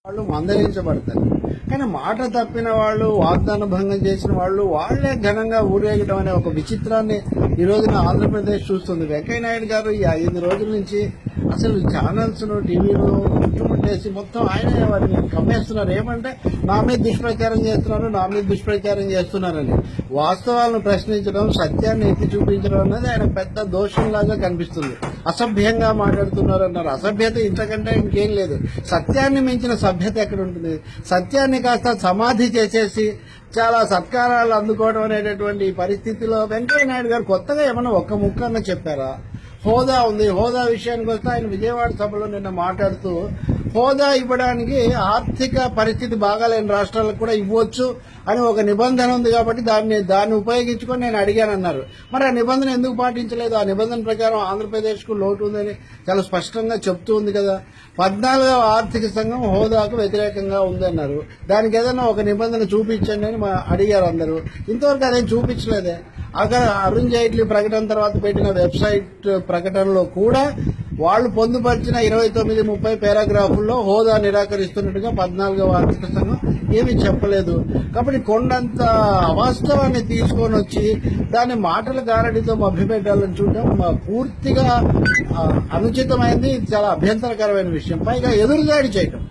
వాళ్ళు మందలించబడతారు. కానీ మాట తప్పిన వాళ్ళు, వాగ్దాన భంగం చేసిన వాళ్ళు వాళ్లే ఘనంగా ఊరేగటం అనే ఒక విచిత్రాన్ని ఈ రోజున ఆంధ్రప్రదేశ్ చూస్తుంది. వెంకయ్య నాయుడు గారు ఈ 5 రోజుల నుంచి అసలు ఛానల్స్ ను, టీవీలో ముట్టుముట్టేసి మొత్తం ఆయనే వాటిని కమ్మేస్తున్నారు. ఏమంటే నా మీద దుష్ప్రచారం చేస్తున్నారని. వాస్తవాలను ప్రశ్నించడం, సత్యాన్ని ఎత్తి చూపించడం అన్నది ఆయన పెద్ద దోషంలాగా కనిపిస్తుంది. అసభ్యంగా మాట్లాడుతున్నారు అన్నారు. అసభ్యత ఇంతకంటే ఇంకేం లేదు. సత్యాన్ని మించిన సభ్యత ఎక్కడ ఉంటుంది? సత్యాన్ని కాస్త సమాధి చేసేసి చాలా సత్కారాలు అందుకోవడం అనేటటువంటి పరిస్థితిలో వెంకయ్య నాయుడు గారు కొత్తగా ఏమన్నా ఒక్క ముక్కన్న చెప్పారా? హోదా ఉంది. హోదా విషయానికి వస్తే ఆయన విజయవాడ సభలో నిన్న మాట్లాడుతూ హోదా ఇవ్వడానికి ఆర్థిక పరిస్థితి బాగాలేని రాష్ట్రాలకు కూడా ఇవ్వచ్చు అని ఒక నిబంధన ఉంది కాబట్టి దాన్ని ఉపయోగించుకొని నేను అడిగానన్నారు. మరి ఆ నిబంధన ఎందుకు పాటించలేదు? ఆ నిబంధన ప్రకారం ఆంధ్రప్రదేశ్కు లోటు ఉందని చాలా స్పష్టంగా చెప్తూ ఉంది కదా. 14వ ఆర్థిక సంఘం హోదాకు వ్యతిరేకంగా ఉందన్నారు. దానికి ఏదైనా ఒక నిబంధన చూపించండి అని అడిగారు అందరూ. ఇంతవరకు అదేం చూపించలేదే. అక్కడ అరుణ్ జైట్లీ ప్రకటన తర్వాత పెట్టిన వెబ్సైట్ ప్రకటనలో కూడా వాళ్ళు పొందుపరిచిన 29-30 పారాగ్రాఫుల్లో హోదా నిరాకరిస్తున్నట్టుగా 14వ ఆర్థిక సంఘం ఏమీ చెప్పలేదు. కాబట్టి కొండంత అవాస్తవాన్ని తీసుకొని వచ్చి దాన్ని మాటల గారడితో మభ్యపెట్టాలని చూడడం పూర్తిగా అనుచితమైంది, చాలా అభ్యంతరకరమైన విషయం. పైగా ఎదురుదాడి చేయడం,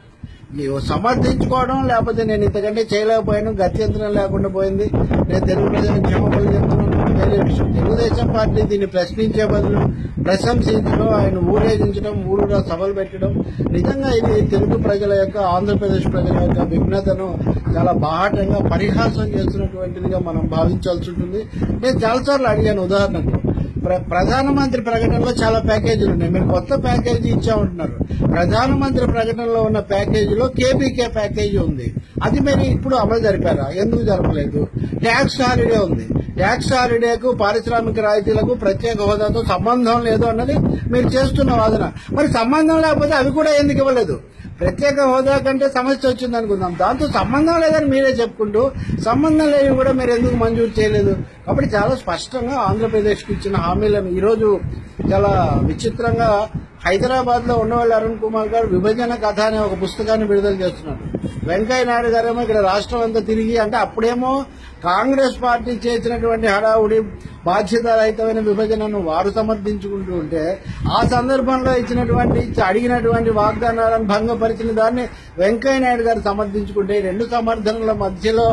సమర్థించుకోవడం, లేకపోతే నేను ఇంతకంటే చేయలేకపోయాను, గత్యంతరం లేకుండా పోయింది, నేను తెలుగు ప్రజలకు క్షమాపణలు చెప్తున్నాను వేరే విషయం. తెలుగుదేశం పార్టీ దీన్ని ప్రశ్నించే బదులు ప్రశంసించడం, ఆయన ఊరేగించడం, ఊరూరా సభలు పెట్టడం, నిజంగా ఇది తెలుగు ప్రజల యొక్క, ఆంధ్రప్రదేశ్ ప్రజల యొక్క విఘ్నతను చాలా బాహాటంగా పరిహాసం చేస్తున్నటువంటిదిగా మనం భావించాల్సి ఉంటుంది. నేను చాలాసార్లు అడిగాను. ఉదాహరణకు ప్రధానమంత్రి ప్రకటనలో చాలా ప్యాకేజీలు ఉన్నాయి. మీరు కొత్త ప్యాకేజీ ఇచ్చామంటున్నారు. ప్రధానమంత్రి ప్రకటనలో ఉన్న ప్యాకేజీలో కేబీకే ప్యాకేజీ ఉంది. అది మీరు ఇప్పుడు అమలు జరిపారా? ఎందుకు జరపలేదు? ట్యాక్స్ హాలిడే ఉంది. ట్యాక్స్ హాలిడేకు, పారిశ్రామిక రాయితీలకు, ప్రత్యేక హోదాతో సంబంధం లేదు అన్నది మీరు చేస్తున్న వాదన. మరి సంబంధం లేకపోతే అవి కూడా ఎందుకు ఇవ్వలేదు? ప్రత్యేక హోదా కంటే సమస్య వచ్చింది అనుకుందాం, దాంతో సంబంధం లేదని మీరే చెప్పుకుంటూ సంబంధం లేని కూడా మీరు ఎందుకు మంజూరు చేయలేదు? కాబట్టి చాలా స్పష్టంగా ఆంధ్రప్రదేశ్కి ఇచ్చిన హామీలను ఈరోజు చాలా విచిత్రంగా హైదరాబాద్ లో ఉన్నవాళ్ళు అరుణ్ కుమార్ గారు విభజన కథ అనే ఒక పుస్తకాన్ని విడుదల చేస్తున్నారు. వెంకయ్య నాయుడు గారేమో ఇక్కడ రాష్ట్రం అంతా తిరిగి, అంటే అప్పుడేమో కాంగ్రెస్ పార్టీ చేసినటువంటి హడావుడి, బాధ్యతారహితమైన విభజనను వారు సమర్థించుకుంటూ ఉంటే, ఆ సందర్భంలో అడిగినటువంటి వాగ్దానాలను భంగపరిచిన దాన్ని వెంకయ్య నాయుడు గారు సమర్థించుకుంటే, ఈ రెండు సమర్థనల మధ్యలో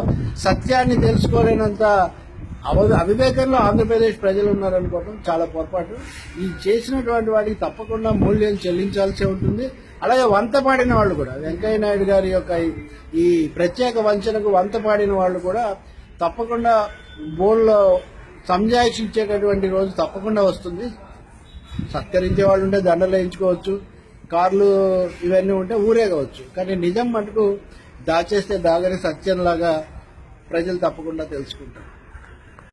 సత్యాన్ని తెలుసుకోలేనంత అవివేకంలో ఆంధ్రప్రదేశ్ ప్రజలు ఉన్నారనుకోవడం చాలా పొరపాటు. ఈ చేసినటువంటి వాడికి తప్పకుండా మూల్యం చెల్లించాల్సి ఉంటుంది. అలాగే వంతపాడిన వాళ్ళు కూడా, వెంకయ్య నాయుడు గారి యొక్క ఈ ప్రత్యేక వంచనకు వంతపాడిన వాళ్ళు కూడా తప్పకుండా బోర్డులో సంజాయిషి ఇచ్చేటటువంటి రోజు తప్పకుండా వస్తుంది. సత్కరించే వాళ్ళు ఉంటే దండలు వేయించుకోవచ్చు, కార్లు ఇవన్నీ ఉంటే ఊరేగవచ్చు. కానీ నిజం మటుకు దాచేస్తే దాగని సత్యంలాగా ప్రజలు తప్పకుండా తెలుసుకుంటారు.